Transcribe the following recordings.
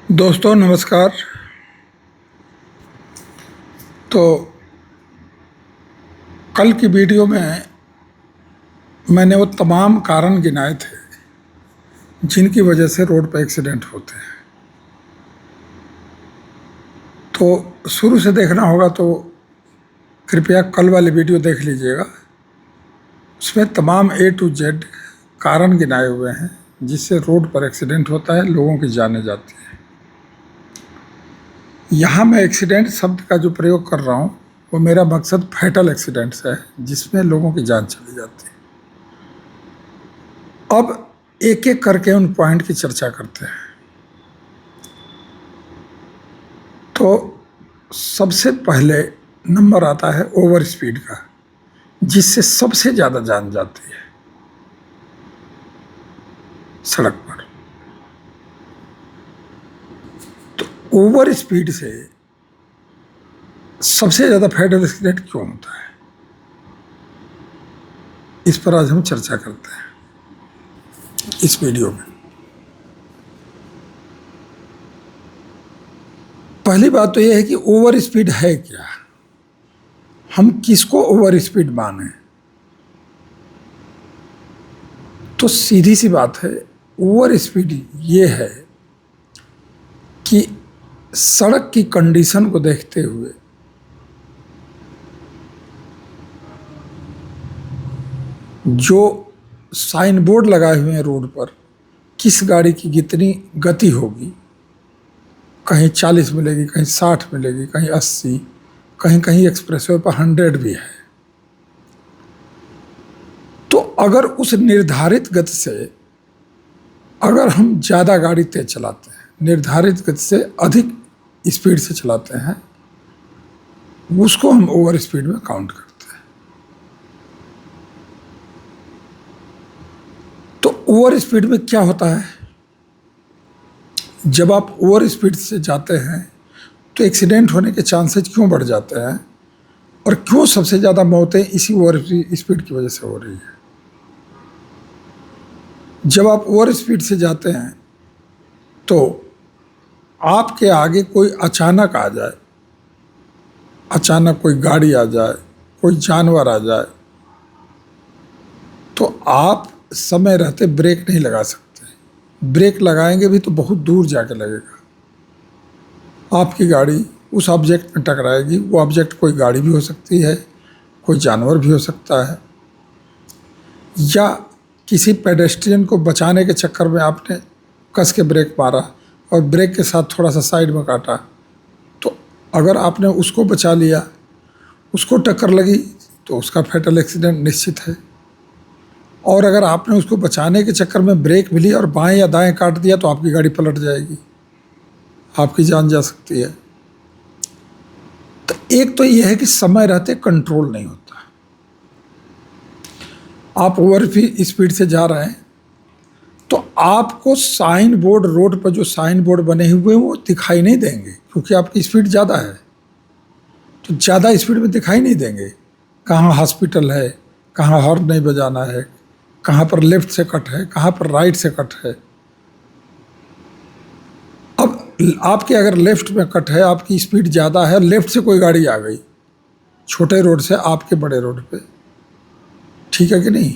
दोस्तों नमस्कार। तो कल की वीडियो में मैंने वो तमाम कारण गिनाए थे जिनकी वजह से रोड पर एक्सीडेंट होते हैं। तो शुरू से देखना होगा तो कृपया कल वाली वीडियो देख लीजिएगा। उसमें तमाम A to Z कारण गिनाए हुए हैं जिससे रोड पर एक्सीडेंट होता है, लोगों की जानें जाती हैं। यहाँ मैं एक्सीडेंट शब्द का जो प्रयोग कर रहा हूँ वो मेरा मकसद फैटल एक्सीडेंट्स है जिसमें लोगों की जान चली जाती है। अब एक एक करके उन पॉइंट की चर्चा करते हैं। तो सबसे पहले नंबर आता है ओवर स्पीड का, जिससे सबसे ज़्यादा जान जाती है सड़क पर। तो ओवर स्पीड से सबसे ज़्यादा फैटल एक्सीडेंट क्यों होता है, इस पर आज हम चर्चा करते हैं इस वीडियो में। पहली बात तो यह है कि ओवर स्पीड है क्या, हम किसको ओवर स्पीड माने। तो सीधी सी बात है, ओवर स्पीड ये है कि सड़क की कंडीशन को देखते हुए जो साइन बोर्ड लगाए हुए हैं रोड पर, किस गाड़ी की कितनी गति होगी, कहीं 40 मिलेगी, कहीं 60 मिलेगी, कहीं 80, कहीं कहीं एक्सप्रेसवे पर 100 भी है। तो अगर उस निर्धारित गति से अगर हम ज़्यादा गाड़ी तेज चलाते हैं, निर्धारित गति से अधिक स्पीड से चलाते हैं, उसको हम ओवर स्पीड में काउंट करते हैं। तो ओवर स्पीड में क्या होता है, जब आप ओवर स्पीड से जाते हैं तो एक्सीडेंट होने के चांसेस क्यों बढ़ जाते हैं और क्यों सबसे ज़्यादा मौतें इसी ओवर स्पीड की वजह से हो रही है। जब आप ओवर स्पीड से जाते हैं तो आपके आगे कोई अचानक आ जाए, अचानक कोई गाड़ी आ जाए, कोई जानवर आ जाए, तो आप समय रहते ब्रेक नहीं लगा सकते। ब्रेक लगाएंगे भी तो बहुत दूर जाके लगेगा। आपकी गाड़ी उस ऑब्जेक्ट में टकराएगी। वो ऑब्जेक्ट कोई गाड़ी भी हो सकती है, कोई जानवर भी हो सकता है, या किसी पेडेस्ट्रियन को बचाने के चक्कर में आपने कस के ब्रेक मारा और ब्रेक के साथ थोड़ा सा साइड में काटा, तो अगर आपने उसको बचा लिया, उसको टक्कर लगी तो उसका फैटल एक्सीडेंट निश्चित है। और अगर आपने उसको बचाने के चक्कर में ब्रेक मिली और बाएं या दाएं काट दिया तो आपकी गाड़ी पलट जाएगी, आपकी जान जा सकती है। तो एक तो यह है कि समय रहते कंट्रोल नहीं होता। आप ओवर स्पीड से जा रहे हैं तो आपको साइन बोर्ड, रोड पर जो साइन बोर्ड बने हुए हैं वो दिखाई नहीं देंगे, क्योंकि आपकी स्पीड ज़्यादा है। तो ज़्यादा स्पीड में दिखाई नहीं देंगे कहाँ हॉस्पिटल है, कहाँ हॉर्न नहीं बजाना है, कहाँ पर लेफ्ट से कट है, कहाँ पर राइट से कट है। अब आपके अगर लेफ्ट में कट है, आपकी स्पीड ज़्यादा है, लेफ्ट से कोई गाड़ी आ गई छोटे रोड से आपके बड़े रोड पे, ठीक है कि नहीं।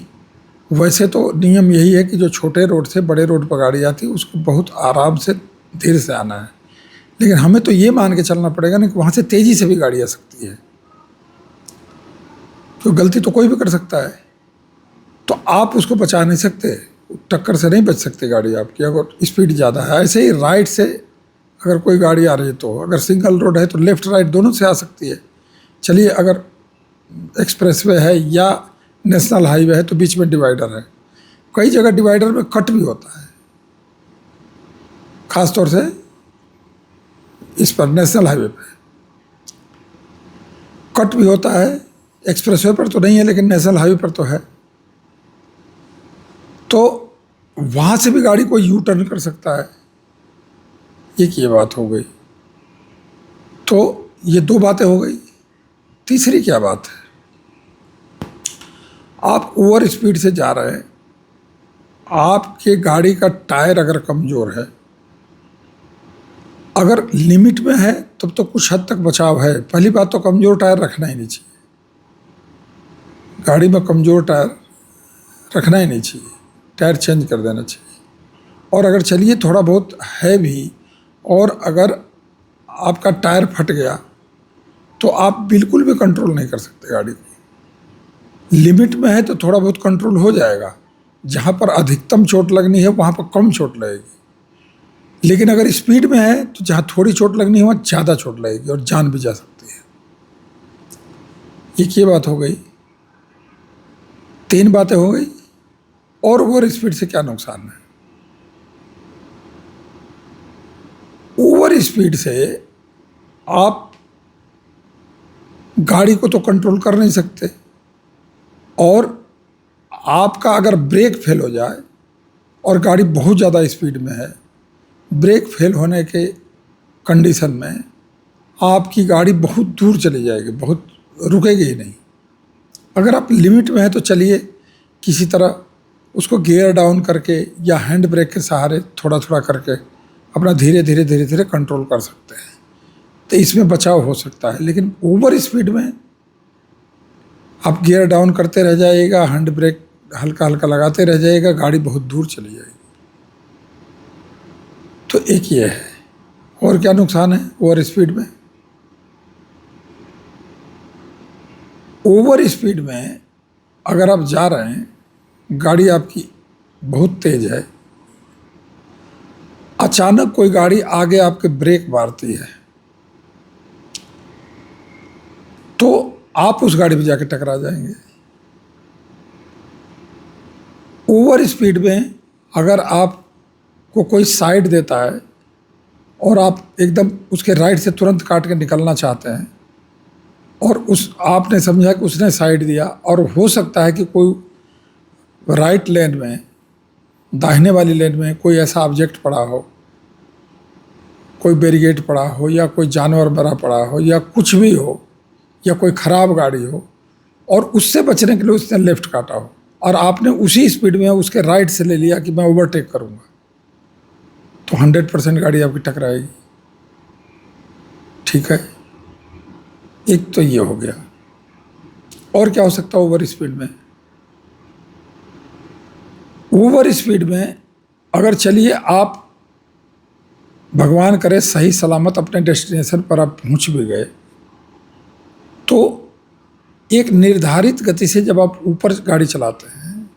वैसे तो नियम यही है कि जो छोटे रोड से बड़े रोड पर गाड़ी आती है उसको बहुत आराम से धीरे से आना है, लेकिन हमें तो ये मान के चलना पड़ेगा ना कि वहाँ से तेज़ी से भी गाड़ी आ सकती है, तो गलती तो कोई भी कर सकता है। तो आप उसको बचा नहीं सकते, टक्कर से नहीं बच सकते गाड़ी आपकी अगर स्पीड ज़्यादा है। ऐसे ही राइट से अगर कोई गाड़ी आ रही है तो अगर सिंगल रोड है तो लेफ़्ट राइट दोनों से आ सकती है। चलिए अगर एक्सप्रेसवे है या नेशनल हाईवे है तो बीच में डिवाइडर है, कई जगह डिवाइडर में कट भी होता है, ख़ास तौर से इस पर नेशनल हाईवे पे कट भी होता है। एक्सप्रेसवे पर तो नहीं है लेकिन नेशनल हाईवे पर तो है। तो वहाँ से भी गाड़ी को यू टर्न कर सकता है। एक ये बात हो गई। तो ये दो बातें हो गई। तीसरी क्या बात है, आप ओवर स्पीड से जा रहे हैं, आपके गाड़ी का टायर अगर कमज़ोर है अगर लिमिट में है तब तो कुछ हद तक बचाव है। पहली बात तो कमज़ोर टायर रखना ही नहीं चाहिए, गाड़ी में कमज़ोर टायर रखना ही नहीं चाहिए, टायर चेंज कर देना चाहिए। और अगर चलिए थोड़ा बहुत है भी और अगर आपका टायर फट गया तो आप बिल्कुल भी कंट्रोल नहीं कर सकते गाड़ी को। लिमिट में है तो थोड़ा बहुत कंट्रोल हो जाएगा, जहाँ पर अधिकतम चोट लगनी है वहाँ पर कम चोट लगेगी। लेकिन अगर स्पीड में है तो जहाँ थोड़ी चोट लगनी है वहाँ ज़्यादा चोट लगेगी और जान भी जा सकती है। एक ये बात हो गई, 3 बातें हो गई। और ओवर स्पीड से क्या नुकसान है? ओवर स्पीड से आप गाड़ी को तो कंट्रोल कर नहीं सकते, और आपका अगर ब्रेक फेल हो जाए और गाड़ी बहुत ज़्यादा स्पीड में है, ब्रेक फेल होने के कंडीशन में आपकी गाड़ी बहुत दूर चली जाएगी, बहुत रुकेगी ही नहीं। अगर आप लिमिट में है तो चलिए किसी तरह उसको गियर डाउन करके या हैंड ब्रेक के सहारे थोड़ा थोड़ा करके अपना धीरे धीरे कंट्रोल कर सकते हैं, तो इसमें बचाव हो सकता है। लेकिन ओवर स्पीड में आप गियर डाउन करते रह जाइएगा, हैंड ब्रेक हल्का हल्का लगाते रह जाइएगा, गाड़ी बहुत दूर चली जाएगी। तो एक ये है। और क्या नुकसान है ओवर स्पीड में? ओवर स्पीड में अगर आप जा रहे हैं, गाड़ी आपकी बहुत तेज है, अचानक कोई गाड़ी आगे आपके ब्रेक मारती है तो आप उस गाड़ी में जाके टकरा जाएंगे। ओवर स्पीड में अगर आपको कोई साइड देता है और आप एकदम उसके राइट से तुरंत काट के निकलना चाहते हैं और आपने समझा कि उसने साइड दिया, और हो सकता है कि कोई राइट लेन में, दाहिने वाली लेन में कोई ऐसा ऑब्जेक्ट पड़ा हो, कोई बैरिकेड पड़ा हो या कोई जानवर मरा पड़ा हो या कुछ भी हो या कोई ख़राब गाड़ी हो, और उससे बचने के लिए उसने लेफ़्ट काटा हो और आपने उसी स्पीड में उसके राइट से ले लिया कि मैं ओवरटेक करूँगा, तो 100% गाड़ी आपकी टकराएगी। ठीक है, एक तो ये हो गया। और क्या हो सकता है ओवर स्पीड में? ओवर स्पीड में अगर चलिए आप भगवान करे सही सलामत अपने डेस्टिनेशन पर आप पहुंच भी गए, तो एक निर्धारित गति से जब आप ऊपर गाड़ी चलाते हैं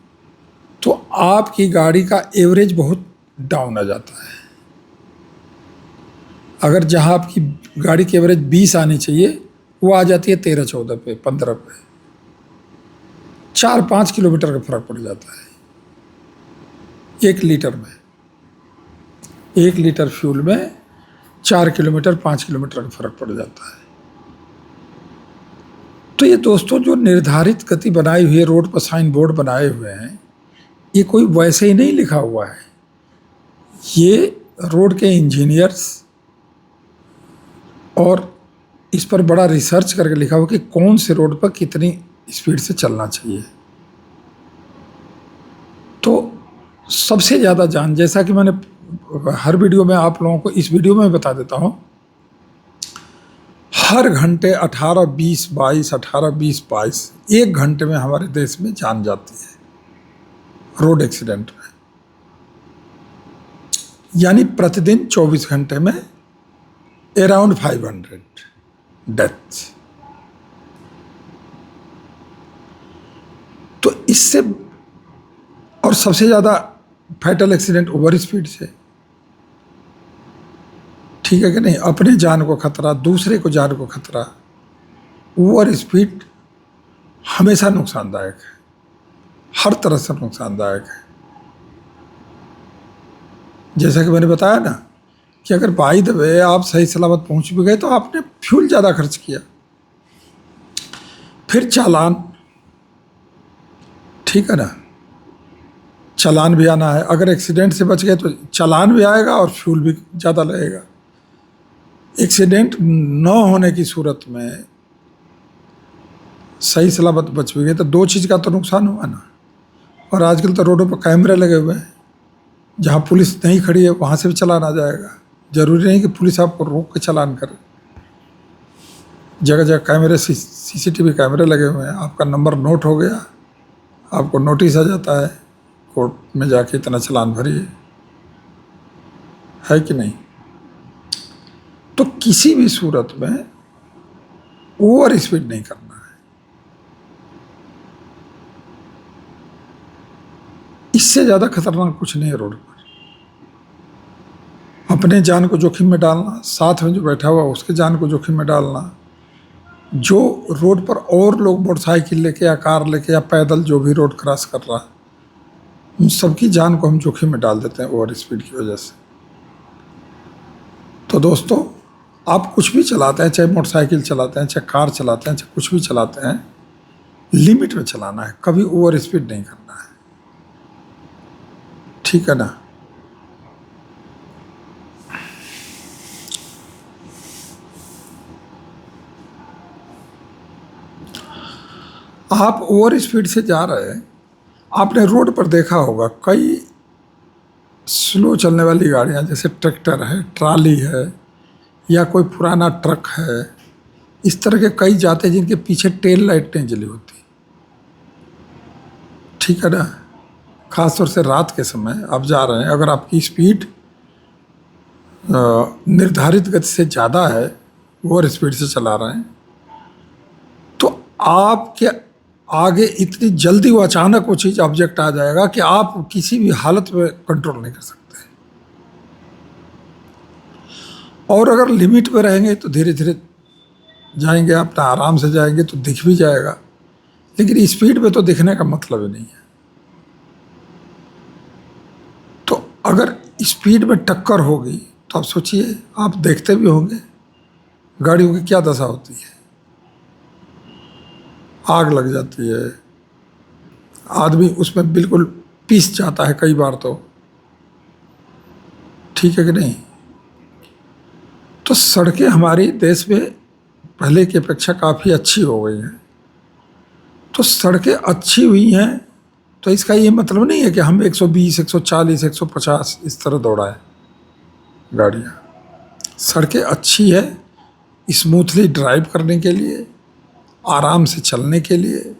तो आपकी गाड़ी का एवरेज बहुत डाउन आ जाता है। अगर जहां आपकी गाड़ी की एवरेज 20 आनी चाहिए वो आ जाती है 13-14 पे, 15 पे। 4-5 किलोमीटर का फर्क पड़ जाता है 1 लीटर में। 1 लीटर फ्यूल में 4 किलोमीटर 5 किलोमीटर का फर्क पड़ जाता है। तो ये दोस्तों जो निर्धारित गति बनाई हुई है, रोड पर साइन बोर्ड बनाए हुए हैं, ये कोई वैसे ही नहीं लिखा हुआ है। ये रोड के इंजीनियर्स और इस पर बड़ा रिसर्च करके लिखा हुआ कि कौन से रोड पर कितनी स्पीड से चलना चाहिए। तो सबसे ज़्यादा जान, जैसा कि मैंने हर वीडियो में आप लोगों को इस वीडियो में बता देता हूँ, हर घंटे 18-20 22 18-20 22 1 घंटे में हमारे देश में जान जाती है रोड एक्सीडेंट में। यानी प्रतिदिन 24 घंटे में अराउंड 500 डेथ। तो इससे, और सबसे ज़्यादा फैटल एक्सीडेंट ओवर स्पीड से। ठीक है कि नहीं? अपने जान को खतरा, दूसरे को जान को खतरा। ओवर स्पीड हमेशा नुकसानदायक है, हर तरह से नुकसानदायक है। जैसा कि मैंने बताया ना कि अगर बाई द वे आप सही सलामत पहुंच भी गए तो आपने फ्यूल ज़्यादा खर्च किया, फिर चालान, ठीक है ना, चालान भी आना है। अगर एक्सीडेंट से बच गए तो चालान भी आएगा और फ्यूल भी ज़्यादा लगेगा। एक्सीडेंट न होने की सूरत में सही सलामत बच भी गए तो 2 चीज़ का तो नुकसान हुआ ना। और आजकल तो रोडों पर कैमरे लगे हुए हैं, जहाँ पुलिस नहीं खड़ी है वहाँ से भी चालान आ जाएगा, जरूरी नहीं कि पुलिस आपको रोक के चालान करे। जगह जगह कैमरे, सीसीटीवी कैमरे लगे हुए हैं, आपका नंबर नोट हो गया, आपको नोटिस आ जाता है, कोर्ट में जाके इतना चालान भरिए, है कि नहीं। तो किसी भी सूरत में ओवर स्पीड नहीं करना है। इससे ज़्यादा खतरनाक कुछ नहीं है रोड पर। अपने जान को जोखिम में डालना, साथ में जो बैठा हुआ उसके जान को जोखिम में डालना, जो रोड पर और लोग मोटरसाइकिल लेके या कार लेके या पैदल जो भी रोड क्रॉस कर रहा है, उन सबकी जान को हम जोखिम में डाल देते हैं ओवर स्पीड की वजह से। तो दोस्तों, आप कुछ भी चलाते हैं, चाहे मोटरसाइकिल चलाते हैं, चाहे कार चलाते हैं, चाहे कुछ भी चलाते हैं, लिमिट में चलाना है, कभी ओवर स्पीड नहीं करना है, ठीक है ना। आप ओवर स्पीड से जा रहे हैं, आपने रोड पर देखा होगा कई स्लो चलने वाली गाड़ियां, जैसे ट्रैक्टर है, ट्राली है, या कोई पुराना ट्रक है, इस तरह के कई जाते हैं जिनके पीछे टेल लाइट नहीं जली होती, ठीक है ना। खासतौर से रात के समय आप जा रहे हैं, अगर आपकी स्पीड निर्धारित गति से ज़्यादा है, ओवर स्पीड से चला रहे हैं, तो आपके आगे इतनी जल्दी वो अचानक वो चीज़ ऑब्जेक्ट आ जाएगा कि आप किसी भी हालत में कंट्रोल नहीं कर सकते। और अगर लिमिट में रहेंगे तो धीरे धीरे जाएंगे, अपना आराम से जाएंगे तो दिख भी जाएगा, लेकिन स्पीड में तो दिखने का मतलब ही नहीं है। तो अगर स्पीड में टक्कर होगी तो आप सोचिए, आप देखते भी होंगे गाड़ियों की क्या दशा होती है, आग लग जाती है, आदमी उसमें बिल्कुल पिस जाता है कई बार तो, ठीक है कि नहीं। तो सड़कें हमारी देश में पहले की अपेक्षा काफ़ी अच्छी हो गई हैं। तो सड़कें अच्छी हुई हैं तो इसका ये मतलब नहीं है कि हम 120, 140, 150 इस तरह दौड़ाएं गाड़ियाँ। सड़कें अच्छी है स्मूथली ड्राइव करने के लिए, आराम से चलने के लिए,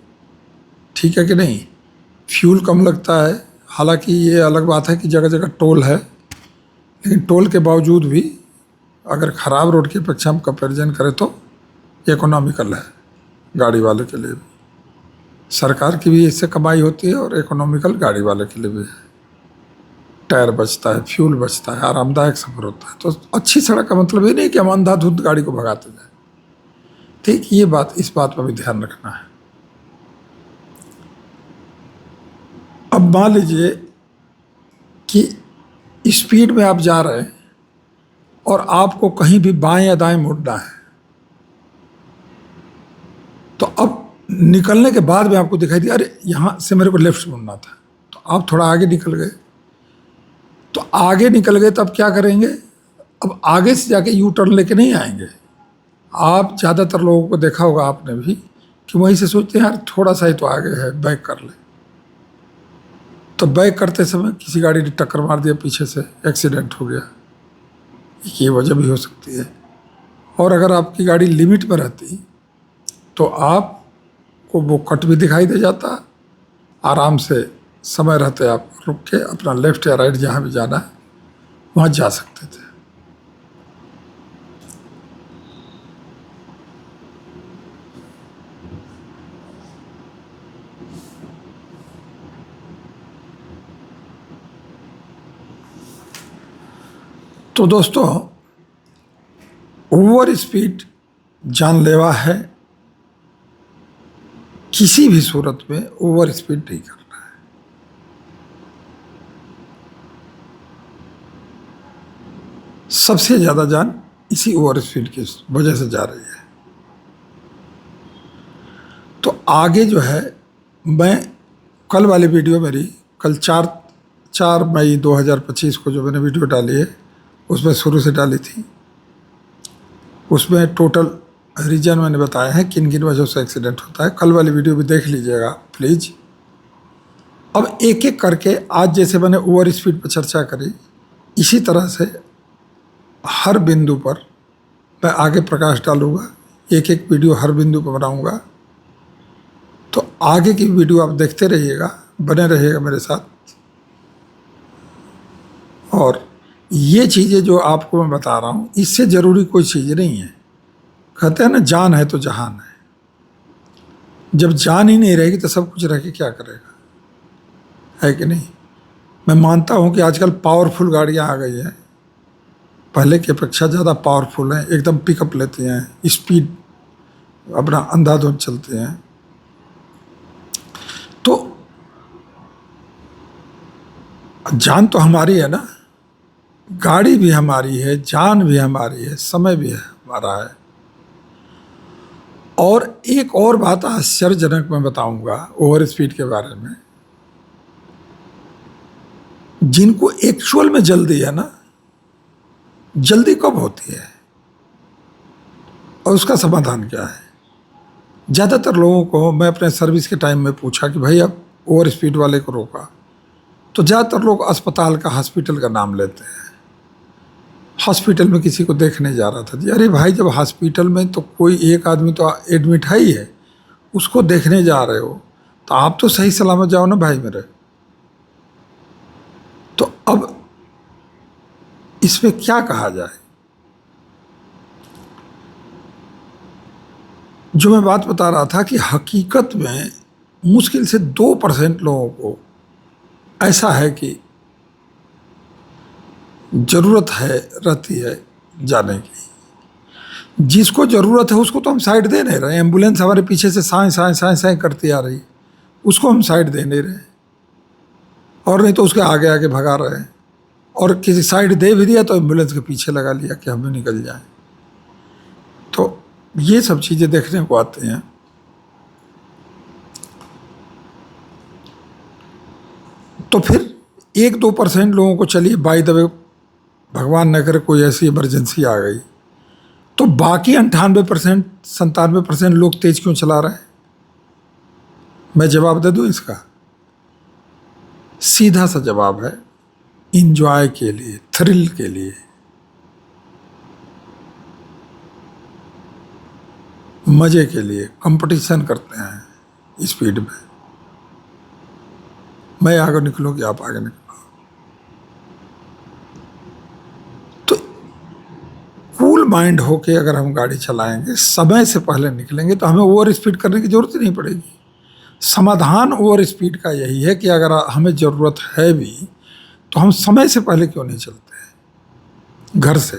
ठीक है कि नहीं। फ्यूल कम लगता है, हालांकि ये अलग बात है कि जगह जगह टोल है, लेकिन टोल के बावजूद भी अगर ख़राब रोड की अपेक्षा हम कंपेरिजन करें तो इकोनॉमिकल है गाड़ी वाले के लिए भी। सरकार की भी इससे कमाई होती है और इकोनॉमिकल गाड़ी वाले के लिए भी है। टायर बचता है, फ्यूल बचता है, आरामदायक सफ़र होता है। तो अच्छी सड़क का मतलब ये नहीं कि हम अंधाधुंध गाड़ी को भगाते जाए, ठीक। ये बात, इस बात पर भी ध्यान रखना है। अब मान लीजिए कि स्पीड में आप जा रहे हैं और आपको कहीं भी बाएं या दाएं मुड़ना है, तो अब निकलने के बाद में आपको दिखाई दिया, अरे यहाँ से मेरे को लेफ्ट मुड़ना था, तो आप थोड़ा आगे निकल गए। तो आगे निकल गए तो अब क्या करेंगे, अब आगे से जाके यू टर्न लेके नहीं आएंगे। आप ज़्यादातर लोगों को देखा होगा आपने भी कि वहीं से सोचते हैं यार थोड़ा सा ही तो आगे है, बैक कर ले। तो बैक करते समय किसी गाड़ी ने टक्कर मार दिया पीछे से, एक्सीडेंट हो गया, ये वजह भी हो सकती है। और अगर आपकी गाड़ी लिमिट में रहती तो आपको वो कट भी दिखाई दे जाता, आराम से समय रहते आप रुक के अपना लेफ्ट या राइट जहाँ भी जाना है वहाँ जा सकते थे। तो दोस्तों, ओवर स्पीड जानलेवा है, किसी भी सूरत में ओवर स्पीड नहीं करना है। सबसे ज़्यादा जान इसी ओवर स्पीड की वजह से जा रही है। तो आगे जो है, मैं कल वाली वीडियो मेरी कल 4 मई 2025 को जो मैंने वीडियो डाली है उसमें शुरू से डाली थी, उसमें टोटल रीजन मैंने बताया है किन किन वजहों से एक्सीडेंट होता है। कल वाली वीडियो भी देख लीजिएगा प्लीज़। अब एक एक करके आज जैसे मैंने ओवर स्पीड पर चर्चा करी, इसी तरह से हर बिंदु पर मैं आगे प्रकाश डालूंगा, एक एक वीडियो हर बिंदु पर बनाऊंगा। तो आगे की वीडियो आप देखते रहिएगा, बने रहिएगा मेरे साथ। और ये चीज़ें जो आपको मैं बता रहा हूँ, इससे ज़रूरी कोई चीज़ नहीं है। कहते हैं ना, जान है तो जहान है। जब जान ही नहीं रहेगी तो सब कुछ रह के क्या करेगा, है कि नहीं। मैं मानता हूँ कि आजकल पावरफुल गाड़ियाँ आ गई हैं, पहले की अपेक्षा ज़्यादा पावरफुल हैं, एकदम पिकअप लेती हैं, स्पीड अपना अंधाधुंध चलते हैं। तो जान तो हमारी है ना, गाड़ी भी हमारी है, जान भी हमारी है, समय भी है हमारा है। और एक और बात आश्चर्यजनक मैं बताऊंगा ओवर स्पीड के बारे में। जिनको एक्चुअल में जल्दी है ना, जल्दी कब होती है और उसका समाधान क्या है। ज़्यादातर लोगों को मैं अपने सर्विस के टाइम में पूछा कि भाई अब ओवर स्पीड वाले को रोका, तो ज़्यादातर लोग अस्पताल का, हॉस्पिटल का नाम लेते हैं। हॉस्पिटल में किसी को देखने जा रहा था जी, अरे भाई जब हॉस्पिटल में तो कोई एक आदमी तो एडमिट है ही है, उसको देखने जा रहे हो तो आप तो सही सलामत जाओ ना भाई मेरे। तो अब इसमें क्या कहा जाए। जो मैं बात बता रहा था कि हकीकत में मुश्किल से 2% लोगों को ऐसा है कि ज़रूरत है, रहती है जाने की। जिसको ज़रूरत है उसको तो हम साइड दे नहीं रहे। एम्बुलेंस हमारे पीछे से साएं साएं साएं साएं करती आ रही, उसको हम साइड दे नहीं रहे, और नहीं तो उसके आगे आगे भगा रहे हैं। और किसी साइड दे भी दिया तो एम्बुलेंस के पीछे लगा लिया कि हम भी निकल जाएं। तो ये सब चीज़ें देखने को आती हैं। तो फिर 1-2% लोगों को, चलिए बाय द वे भगवान न करे कोई ऐसी इमरजेंसी आ गई, तो बाकी 98%, 97% लोग तेज क्यों चला रहे हैं। मैं जवाब दे दूं इसका, सीधा सा जवाब है, इंजॉय के लिए, थ्रिल के लिए, मजे के लिए कंपटीशन करते हैं स्पीड में। मैं आगे निकलूं कि आप आगे निकलो। तो कूल माइंड होके अगर हम गाड़ी चलाएंगे, समय से पहले निकलेंगे, तो हमें ओवर स्पीड करने की जरूरत ही नहीं पड़ेगी। समाधान ओवर स्पीड का यही है कि अगर हमें ज़रूरत है भी तो हम समय से पहले क्यों नहीं चलते हैं, घर से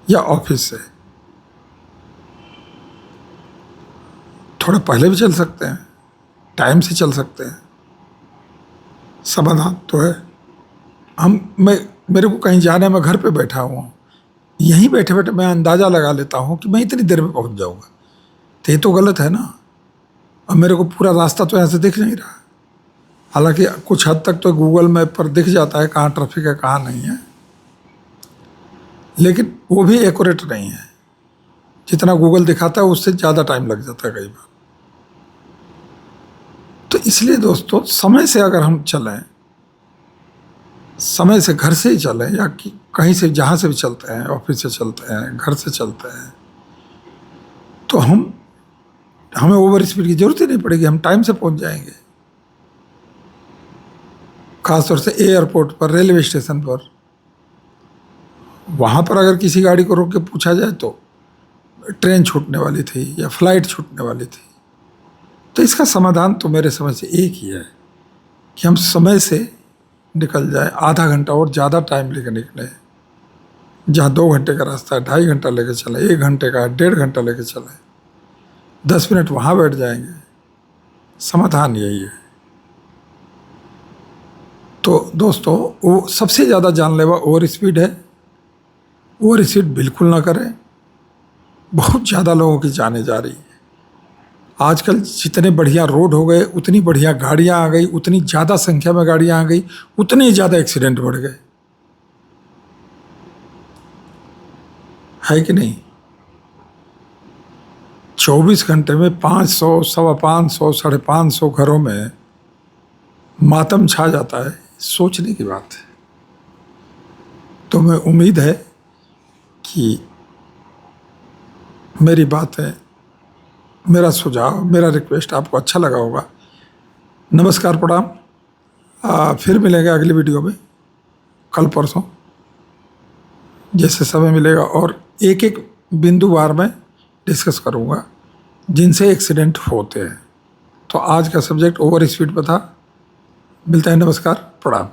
या ऑफिस से। थोड़ा पहले भी चल सकते हैं, टाइम से चल सकते हैं, समाधान तो है। मेरे को कहीं जाना है, मैं घर पे बैठा हुआ हूँ, यहीं बैठे बैठे मैं अंदाज़ा लगा लेता हूँ कि मैं इतनी देर में पहुँच जाऊँगा, तो ये तो गलत है ना। अब मेरे को पूरा रास्ता तो यहाँ से दिख नहीं रहा, हालांकि कुछ हद तक तो गूगल मैप पर दिख जाता है कहाँ ट्रैफिक है कहाँ नहीं है, लेकिन वो भी एक्यूरेट नहीं है। जितना गूगल दिखाता है उससे ज़्यादा टाइम लग जाता है कई बार। तो इसलिए दोस्तों, समय से अगर हम चलें, समय से घर से ही चलें, या कि कहीं से जहाँ से भी चलते हैं, ऑफिस से चलते हैं, घर से चलते हैं, तो हमें ओवर स्पीड की जरूरत ही नहीं पड़ेगी, हम टाइम से पहुँच जाएंगे। खासतौर से एयरपोर्ट पर, रेलवे स्टेशन पर, वहाँ पर अगर किसी गाड़ी को रोक के पूछा जाए तो ट्रेन छूटने वाली थी या फ्लाइट छूटने वाली थी। तो इसका समाधान तो मेरे समझ से एक ही है कि हम समय से निकल जाए, आधा घंटा और ज़्यादा टाइम लेकर निकले। जहाँ 2 घंटे का रास्ता है 2.5 घंटा लेकर चले, 1 घंटे का है 1.5 घंटा लेकर चले, 10 मिनट वहाँ बैठ जाएंगे। समाधान यही है। तो दोस्तों, वो सबसे ज़्यादा जानलेवा ओवर स्पीड है। ओवर स्पीड बिल्कुल ना करें, बहुत ज़्यादा लोगों की जाने जा रही है। आजकल जितने बढ़िया रोड हो गए, उतनी बढ़िया गाड़ियाँ आ गई, उतनी ज़्यादा संख्या में गाड़ियाँ आ गई, उतने ज़्यादा एक्सीडेंट बढ़ गए, है कि नहीं। 24 घंटे में 500, 550, 550 घरों में मातम छा जाता है, सोचने की बात है। तो मैं उम्मीद है कि मेरी बातें, मेरा सुझाव, मेरा रिक्वेस्ट आपको अच्छा लगा होगा। नमस्कार, प्रणाम। फिर मिलेंगे अगली वीडियो में कल परसों, जैसे समय मिलेगा, और एक एक बिंदुवार में डिस्कस करूँगा जिनसे एक्सीडेंट होते हैं। तो आज का सब्जेक्ट ओवर स्पीड पर था। मिलता है, नमस्कार, प्रणाम।